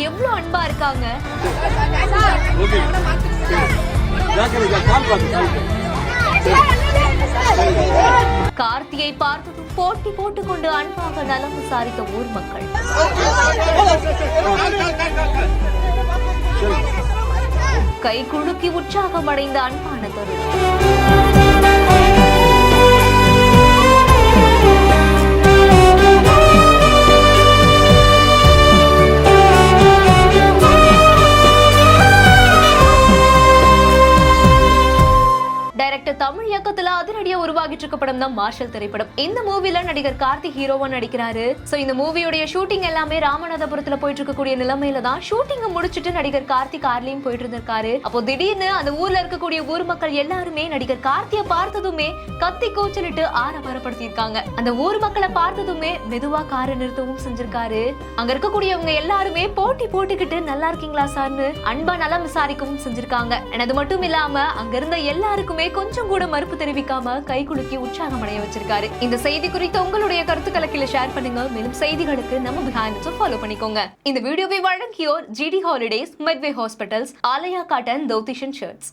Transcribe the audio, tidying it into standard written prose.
எவ்வளவு அன்பா இருக்காங்க. கார்த்தியை பார்த்ததும் போட்டி போட்டுக்கொண்டு அன்பாக நலம் விசாரித்த ஊர் மக்கள். கை குலுக்கி உற்சாகமடைந்த அன்பான தருணம். தமிழ் இயக்கத்துல அதிரடியா உருவாகிட்டு இருக்க படம் தான் மார்ஷல் திரைப்படம். இந்த மூவில நடிகர் கார்த்தி ஹீரோவா நடிக்கிறாரு. சோ இந்த மூவியோட ஷூட்டிங் எல்லாமே ராமநாதபுரத்துல போயிட்டு இருக்கக்கூடிய நிலைமையில தான் ஷூட்டிங்க முடிச்சிட்டு நடிகர் கார்த்தி கார்லயும் போயிட்டு இருந்திருக்காரு. அப்போ திடீர்னு அந்த ஊர்ல இருக்கக்கூடிய ஊர் மக்கள் எல்லாருமே நடிகர் கார்த்திய பார்த்ததுமே கத்தி கூச்சலிட்டு ஆரவாரப்படுத்தி இருக்காங்க. அந்த ஊர் மக்களை பார்த்ததுமே மெதுவா காரை நிறுத்தவும் செஞ்சிருக்காரு. அங்க இருக்கக்கூடியவங்க எல்லாருமே போட்டி போட்டுக்கிட்டு நல்லா இருக்கீங்களா சார்னு அன்பா நலம் விசாரிக்கவும் செஞ்சிருக்காங்க. அது மட்டும் இல்லாம அங்க இருந்த எல்லாருக்குமே கொஞ்சம் கூட மறுப்பு தெரிவிக்காம கை குலுக்கி உற்சாகம் அடைய வச்சிருக்காரு. இந்த செய்தி குறித்து உங்களுடைய கருத்துக்களை கீழே ஷேர் பண்ணுங்க. மேலும் செய்திகளுக்கு நம்ம பிஹைண்ட் ஃபாலோ பண்ணிக்கோங்க. இந்த வீடியோவை வழங்கியோர் GD holidays, Medway hospitals, Aalaya cotton, தௌதிஷன் ஷர்ட்ஸ்.